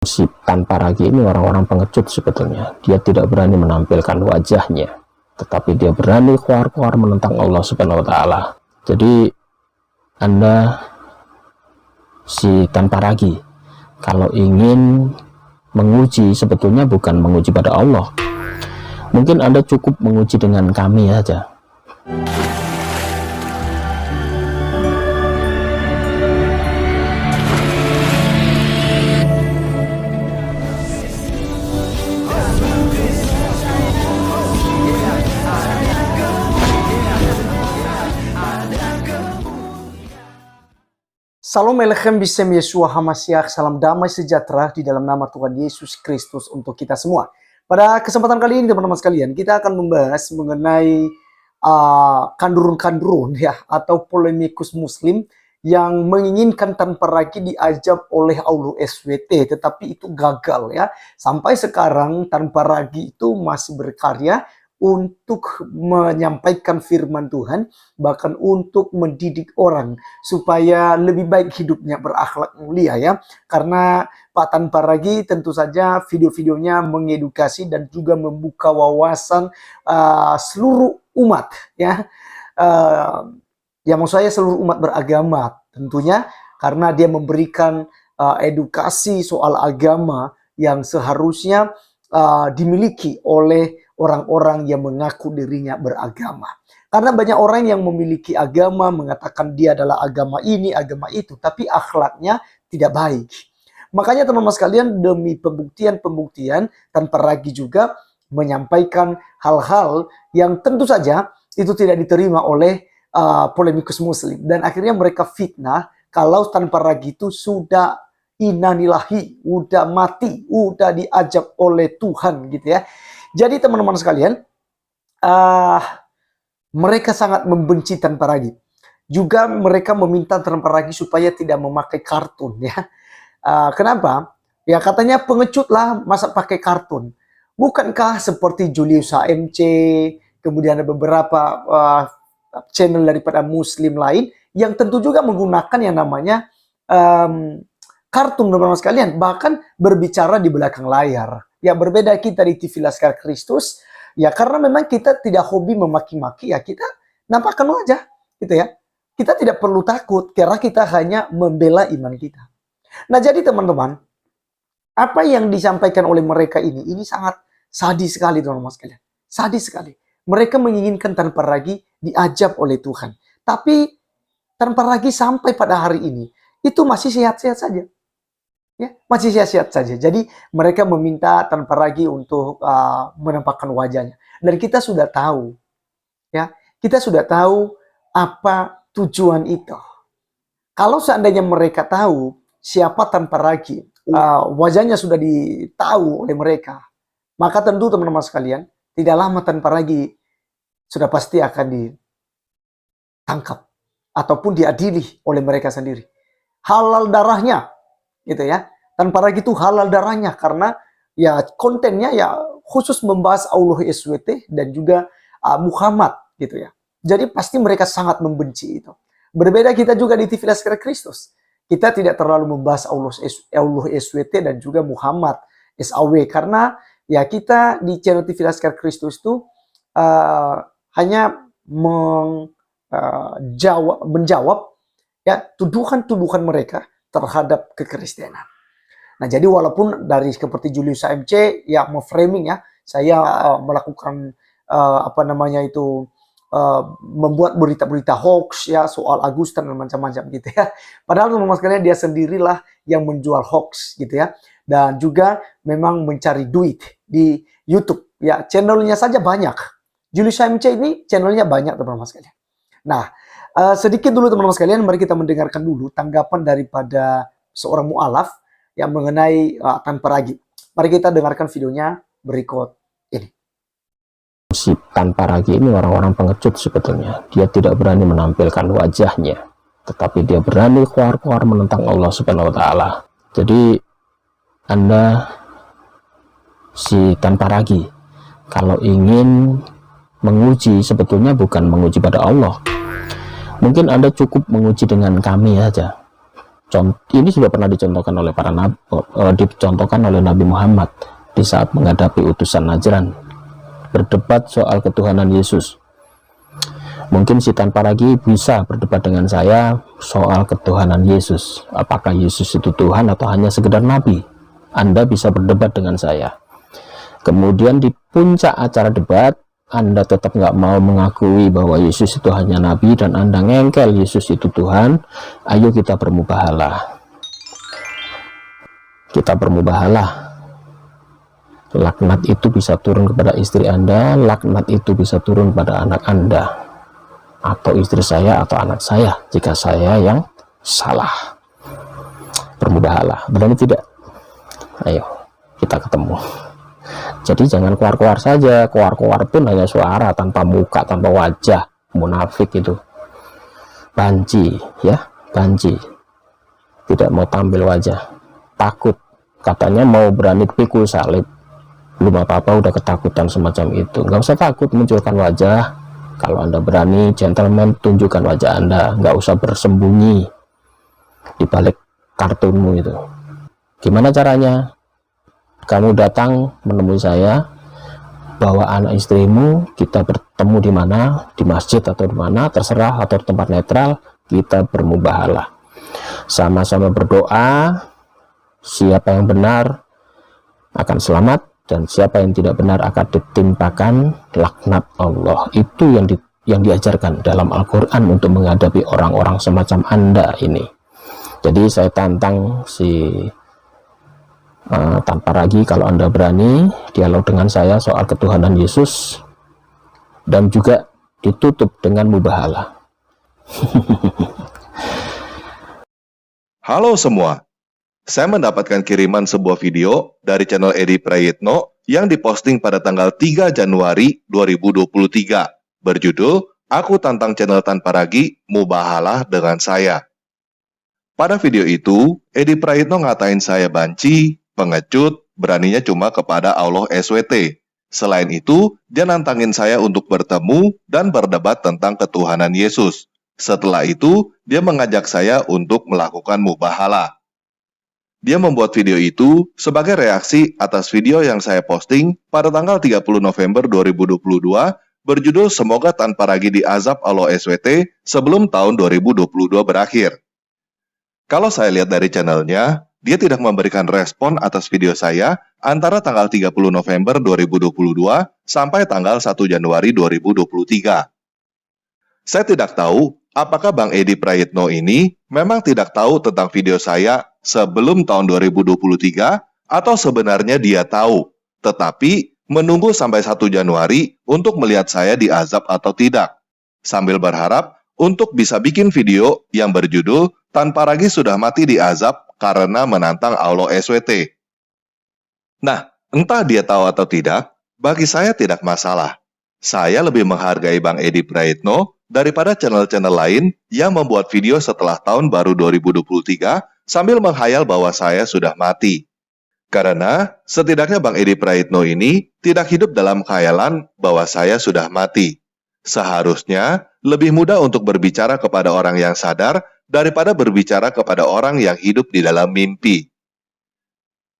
Si tanpa ragi ini orang-orang pengecut sebetulnya. Dia tidak berani menampilkan wajahnya, tetapi dia berani keluar-keluar menentang Allah Subhanahu wa Ta'ala. Jadi Anda si tanpa ragi, kalau ingin menguji, sebetulnya bukan menguji pada Allah. Mungkin Anda cukup menguji dengan kami saja. Salam Elechem Bisem Yeshua HaMashiach, salam damai sejahtera di dalam nama Tuhan Yesus Kristus untuk kita semua. Pada kesempatan kali ini teman-teman sekalian, kita akan membahas mengenai kandurun-kandurun ya, atau polemikus muslim yang menginginkan tanpa ragi diajab oleh Allah SWT, tetapi itu gagal ya. Sampai sekarang tanpa ragi itu masih berkarya untuk menyampaikan firman Tuhan, bahkan untuk mendidik orang supaya lebih baik hidupnya, berakhlak mulia ya. Karena Pak Tanpa Ragi tentu saja video-videonya mengedukasi dan juga membuka wawasan seluruh umat ya. Ya maksud saya seluruh umat beragama tentunya, karena dia memberikan edukasi soal agama yang seharusnya dimiliki oleh orang-orang yang mengaku dirinya beragama. Karena banyak orang yang memiliki agama, mengatakan dia adalah agama ini, agama itu, tapi akhlaknya tidak baik. Makanya teman-teman sekalian, demi pembuktian tanpa ragi juga menyampaikan hal-hal yang tentu saja itu tidak diterima oleh polemikus muslim. Dan akhirnya mereka fitnah kalau tanpa ragi itu sudah inanilahi, udah mati, udah diajab oleh Tuhan gitu ya. Jadi teman-teman sekalian, mereka sangat membenci tanpa ragi. Juga mereka meminta tanpa ragi supaya tidak memakai kartun ya. Kenapa? Ya katanya pengecut lah masa pakai kartun. Bukankah seperti Julius HMC, kemudian ada beberapa channel daripada muslim lain yang tentu juga menggunakan yang namanya kartun teman-teman sekalian, bahkan berbicara di belakang layar. Ya berbeda kita di TV Laskar Kristus, ya karena memang kita tidak hobi memaki-maki, ya kita nampakkan aja gitu ya. Kita tidak perlu takut karena kita hanya membela iman kita. Nah jadi teman-teman, apa yang disampaikan oleh mereka ini sangat sadis sekali teman-teman sekalian. Sadis sekali. Mereka menginginkan tanpa ragi diajab oleh Tuhan. Tapi tanpa ragi sampai pada hari ini, itu masih sehat-sehat saja. Ya, masih sehat-sehat saja. Jadi mereka meminta tanpa ragi untuk menampakkan wajahnya. Dan kita sudah tahu, ya, kita sudah tahu apa tujuan itu. Kalau seandainya mereka tahu siapa tanpa ragi, wajahnya sudah ditahu oleh mereka, maka tentu teman-teman sekalian, tidak lama tanpa ragi sudah pasti akan ditangkap ataupun diadili oleh mereka sendiri. Halal darahnya, gitu ya. Tanpa ragi itu halal darahnya karena ya kontennya ya khusus membahas Allah SWT dan juga Muhammad gitu ya. Jadi pasti mereka sangat membenci itu. Berbeda kita juga di TV Laskar Kristus. Kita tidak terlalu membahas Allah SWT dan juga Muhammad SAW karena ya kita di channel TV Laskar Kristus itu hanya menjawab ya tuduhan-tuduhan mereka terhadap kekristenan. Nah jadi walaupun dari seperti Julius HMC ya memframing ya, saya melakukan membuat berita-berita hoax ya soal Agustan dan macam-macam gitu ya. Padahal teman-teman sekalian dia sendirilah yang menjual hoax gitu ya. Dan juga memang mencari duit di YouTube ya, channelnya saja banyak. Julius HMC ini channelnya banyak teman-teman sekalian. Nah sedikit dulu teman-teman sekalian, mari kita mendengarkan dulu tanggapan daripada seorang mu'alaf yang mengenai tanpa ragi. Mari kita dengarkan videonya berikut ini. Si tanpa ragi ini orang-orang pengecut sebetulnya. Dia tidak berani menampilkan wajahnya, tetapi dia berani keluar-keluar menentang Allah Subhanahu wa Ta'ala. Jadi Anda si tanpa ragi, kalau ingin menguji, sebetulnya bukan menguji pada Allah. Mungkin Anda cukup menguji dengan kami saja. Ini sudah pernah dicontohkan oleh para nabi, dicontohkan oleh Nabi Muhammad di saat menghadapi utusan Najran, berdebat soal ketuhanan Yesus. Mungkin si Tanpa Ragi bisa berdebat dengan saya soal ketuhanan Yesus. Apakah Yesus itu Tuhan atau hanya sekedar nabi? Anda bisa berdebat dengan saya. Kemudian di puncak acara debat, Anda tetap nggak mau mengakui bahwa Yesus itu hanya nabi dan Anda ngengkel Yesus itu Tuhan. Ayo kita bermubahalah. Kita bermubahalah. Laknat itu bisa turun kepada istri Anda, laknat itu bisa turun pada anak Anda, atau istri saya atau anak saya jika saya yang salah. Bermubahalah. Berani tidak? Ayo kita ketemu. Jadi jangan keluar-keluar saja. Keluar-keluar pun hanya suara, tanpa muka, tanpa wajah. Munafik itu. Banci, ya, banci. Tidak mau tampil wajah. Takut. Katanya mau berani pikul salib. Belum apa-apa udah ketakutan semacam itu. Nggak usah takut munculkan wajah. Kalau Anda berani, gentleman, tunjukkan wajah Anda. Nggak usah bersembunyi di balik kartunmu itu. Gimana caranya? Kamu datang menemui saya, bawa anak istrimu, kita bertemu di mana, di masjid atau di mana, terserah, atau di tempat netral, kita bermubahalah. Sama-sama berdoa, siapa yang benar akan selamat, dan siapa yang tidak benar akan ditimpakan laknat Allah. Itu yang diajarkan dalam Al-Quran untuk menghadapi orang-orang semacam Anda ini. Jadi saya tantang si Tanpa Ragi, kalau Anda berani dialog dengan saya soal ketuhanan Yesus, dan juga ditutup dengan mubahalah. Halo semua, saya mendapatkan kiriman sebuah video dari channel Edi Prayitno yang diposting pada tanggal 3 Januari 2023, berjudul Aku Tantang Channel Tanpa Ragi, Mubahalah dengan Saya. Pada video itu, Edi Prayitno ngatain saya banci, pengecut, beraninya cuma kepada Allah SWT. Selain itu, dia nantangin saya untuk bertemu dan berdebat tentang ketuhanan Yesus. Setelah itu, dia mengajak saya untuk melakukan mubahalah. Dia membuat video itu sebagai reaksi atas video yang saya posting pada tanggal 30 November 2022 berjudul Semoga Tanpa Ragi diazab Allah SWT sebelum tahun 2022 berakhir. Kalau saya lihat dari channelnya, dia tidak memberikan respon atas video saya antara tanggal 30 November 2022 sampai tanggal 1 Januari 2023. Saya tidak tahu apakah Bang Edi Prayitno ini memang tidak tahu tentang video saya sebelum tahun 2023 atau sebenarnya dia tahu, tetapi menunggu sampai 1 Januari untuk melihat saya diazab atau tidak, sambil berharap untuk bisa bikin video yang berjudul Tanpa Ragi Sudah Mati Diazab karena menantang Allah SWT. Nah, entah dia tahu atau tidak, bagi saya tidak masalah. Saya lebih menghargai Bang Edi Prayitno daripada channel-channel lain yang membuat video setelah tahun baru 2023 sambil menghayal bahwa saya sudah mati. Karena setidaknya Bang Edi Prayitno ini tidak hidup dalam khayalan bahwa saya sudah mati. Seharusnya lebih mudah untuk berbicara kepada orang yang sadar daripada berbicara kepada orang yang hidup di dalam mimpi.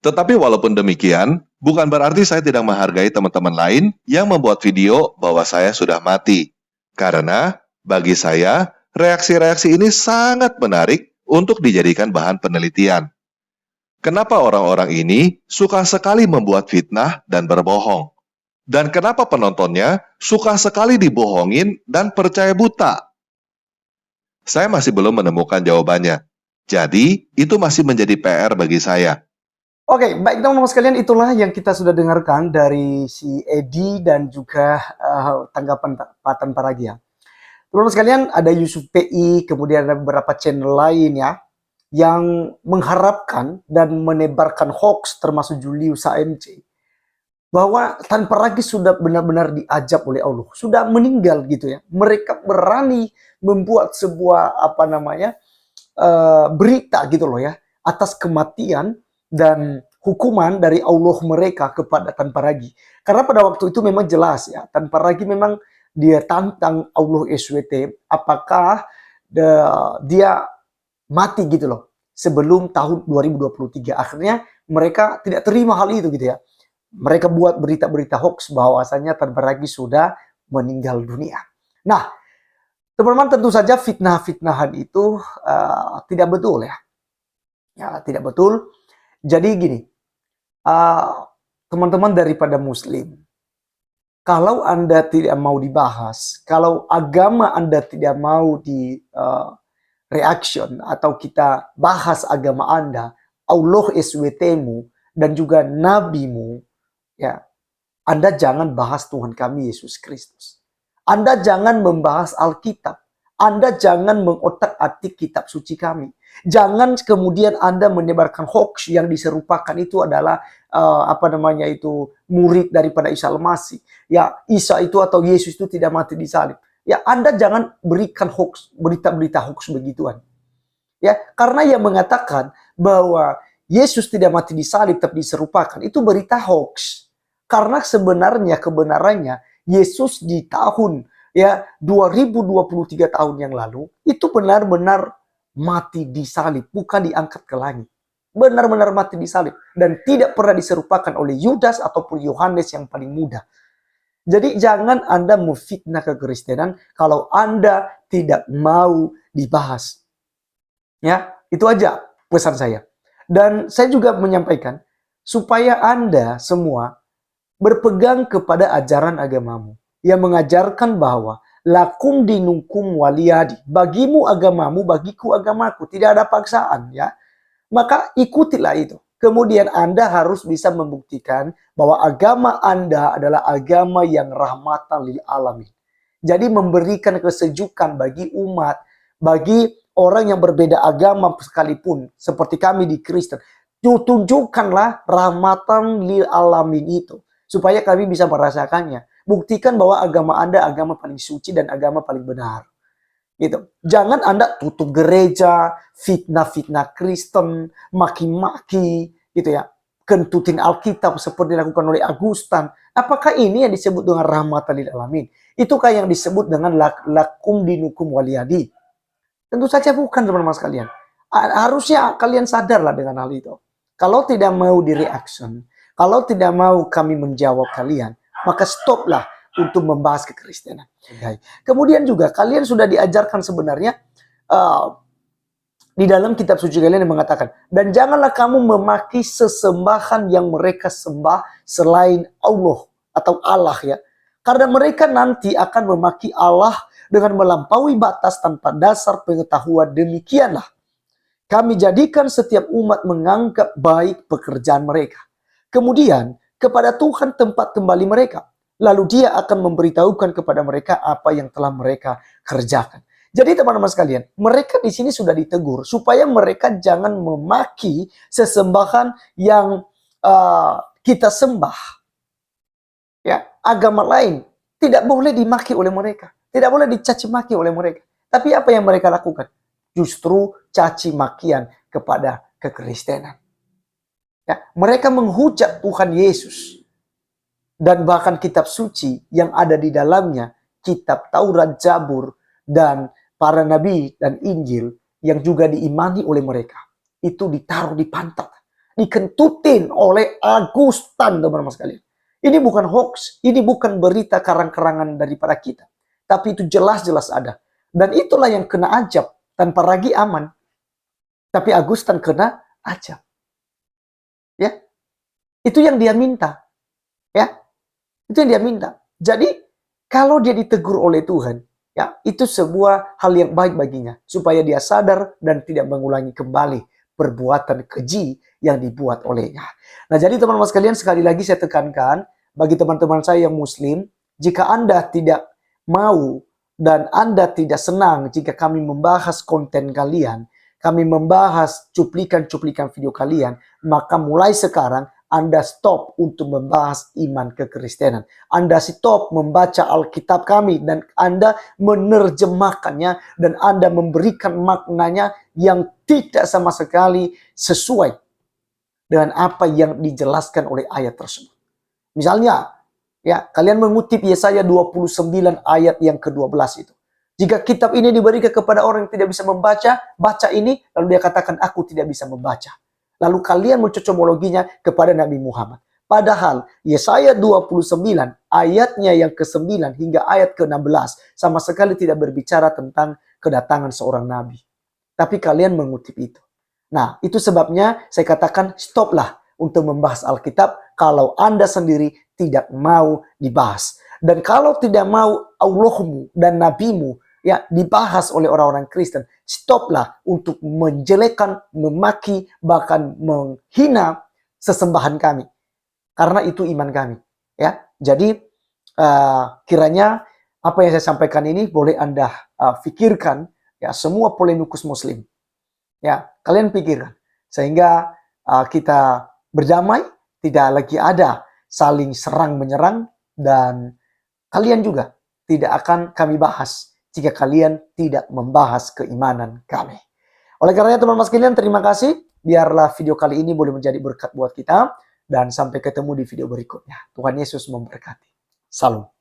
Tetapi walaupun demikian, bukan berarti saya tidak menghargai teman-teman lain yang membuat video bahwa saya sudah mati. Karena bagi saya, reaksi-reaksi ini sangat menarik untuk dijadikan bahan penelitian. Kenapa orang-orang ini suka sekali membuat fitnah dan berbohong? Dan kenapa penontonnya suka sekali dibohongin dan percaya buta? Saya masih belum menemukan jawabannya. Jadi, itu masih menjadi PR bagi saya. Oke, baik teman-teman sekalian, itulah yang kita sudah dengarkan dari si Edi dan juga tanggapan Pak Tanpa Ragi ya. Teman-teman sekalian, ada Yusuf PI, kemudian ada beberapa channel lain ya, yang mengharapkan dan menebarkan hoax termasuk Julius AMC. Bahwa Tanpa Ragi sudah benar-benar diazab oleh Allah. Sudah meninggal gitu ya. Mereka berani membuat sebuah berita gitu loh ya. Atas kematian dan hukuman dari Allah mereka kepada Tanpa Ragi. Karena pada waktu itu memang jelas ya, Tanpa Ragi memang dia tantang Allah SWT apakah dia mati gitu loh. sebelum tahun 2023. Akhirnya mereka tidak terima hal itu gitu ya. Mereka buat berita-berita hoax bahwasanya Tan Paragi sudah meninggal dunia. Nah, teman-teman, tentu saja fitnah-fitnahan itu tidak betul ya. Ya, tidak betul. Jadi gini, teman-teman daripada Muslim, kalau Anda tidak mau dibahas, kalau agama Anda tidak mau di reaction atau kita bahas agama Anda, Allah SWT-mu dan juga nabimu, ya, Anda jangan bahas Tuhan kami Yesus Kristus. Anda jangan membahas Alkitab. Anda jangan mengotak-atik kitab suci kami. Jangan kemudian Anda menyebarkan hoax yang diserupakan itu adalah murid daripada Isa Al-Masih. Ya, Isa itu atau Yesus itu tidak mati di salib. Ya, Anda jangan berikan hoax, berita-berita hoax begituan. Ya, karena yang mengatakan bahwa Yesus tidak mati di salib tapi diserupakan itu berita hoax. Karena sebenarnya kebenarannya Yesus di tahun 2023 tahun yang lalu itu benar-benar mati di salib, bukan diangkat ke langit. Benar-benar mati di salib dan tidak pernah diserupakan oleh Yudas ataupun Yohanes yang paling muda. Jadi jangan Anda memfitnah kekristenan kalau Anda tidak mau dibahas. Ya, itu aja pesan saya. Dan saya juga menyampaikan supaya Anda semua berpegang kepada ajaran agamamu yang mengajarkan bahwa lakum dinukum waliyadi, bagimu agamamu, bagiku agamaku, tidak ada paksaan ya. Maka ikutilah itu. Kemudian Anda harus bisa membuktikan bahwa agama Anda adalah agama yang rahmatan lil alamin. Jadi memberikan kesejukan bagi umat, bagi orang yang berbeda agama sekalipun, seperti kami di Kristen. Tunjukkanlah rahmatan lil alamin itu supaya kami bisa merasakannya. Buktikan bahwa agama Anda agama paling suci dan agama paling benar. Gitu. Jangan Anda tutup gereja, fitnah-fitnah Kristen, maki-maki, gitu ya. Kentutin Alkitab seperti dilakukan oleh Agustan. Apakah ini yang disebut dengan rahmatan lil alamin? Itukah yang disebut dengan lakum dinukum waliyadi? Tentu saja bukan, teman-teman sekalian. Harusnya kalian sadarlah dengan hal itu. Kalau tidak mau di-reaction, kalau tidak mau kami menjawab kalian, maka stoplah untuk membahas kekristenan. Kemudian juga kalian sudah diajarkan sebenarnya di dalam kitab suci kalian yang mengatakan, dan janganlah kamu memaki sesembahan yang mereka sembah selain Allah atau Allah ya. Karena mereka nanti akan memaki Allah dengan melampaui batas tanpa dasar pengetahuan. Demikianlah kami jadikan setiap umat menganggap baik pekerjaan mereka. Kemudian kepada Tuhan tempat kembali mereka. Lalu dia akan memberitahukan kepada mereka apa yang telah mereka kerjakan. Jadi teman-teman sekalian, mereka di sini sudah ditegur supaya mereka jangan memaki sesembahan yang kita sembah. Ya, agama lain tidak boleh dimaki oleh mereka, tidak boleh dicaci maki oleh mereka. Tapi apa yang mereka lakukan? Justru caci makian kepada kekristenan. Ya, mereka menghujat Tuhan Yesus. Dan bahkan kitab suci yang ada di dalamnya, kitab Taurat, Zabur, dan para nabi dan Injil yang juga diimani oleh mereka. Itu ditaruh di pantat. Dikentutin oleh Agustan, teman-teman sekalian. Ini bukan hoax, ini bukan berita karang-karangan daripada kita. Tapi itu jelas-jelas ada. Dan itulah yang kena ajab. Tan Paragi aman. Tapi Agustan kena ajab. Ya, itu yang dia minta. Ya, itu yang dia minta. Jadi, kalau dia ditegur oleh Tuhan, ya, itu sebuah hal yang baik baginya. Supaya dia sadar dan tidak mengulangi kembali perbuatan keji yang dibuat olehnya. Nah, jadi teman-teman sekalian, sekali lagi saya tekankan, bagi teman-teman saya yang muslim, jika Anda tidak mau dan Anda tidak senang jika kami membahas konten kalian, kami membahas cuplikan-cuplikan video kalian, maka mulai sekarang Anda stop untuk membahas iman kekristenan. Anda stop membaca Alkitab kami dan Anda menerjemahkannya dan Anda memberikan maknanya yang tidak sama sekali sesuai dengan apa yang dijelaskan oleh ayat tersebut. Misalnya, ya, kalian mengutip Yesaya 29 ayat yang ke-12 itu. Jika kitab ini diberikan kepada orang yang tidak bisa membaca, baca ini, lalu dia katakan, aku tidak bisa membaca. Lalu kalian mencocomologinya kepada Nabi Muhammad. Padahal Yesaya 29 ayatnya yang ke-9 hingga ayat ke-16 sama sekali tidak berbicara tentang kedatangan seorang nabi. Tapi kalian mengutip itu. Nah, itu sebabnya saya katakan stoplah untuk membahas Alkitab kalau Anda sendiri tidak mau dibahas. Dan kalau tidak mau Allahmu dan nabimu ya dibahas oleh orang-orang Kristen, stoplah untuk menjelekkan, memaki, bahkan menghina sesembahan kami. Karena itu iman kami, ya. Jadi kiranya apa yang saya sampaikan ini boleh Anda pikirkan, ya, semua polemikus Muslim, ya, kalian pikirkan sehingga kita berdamai, tidak lagi ada saling serang menyerang, dan kalian juga tidak akan kami bahas jika kalian tidak membahas keimanan kami. Oleh karenanya teman-teman sekalian, terima kasih. Biarlah video kali ini boleh menjadi berkat buat kita. Dan sampai ketemu di video berikutnya. Tuhan Yesus memberkati. Salam.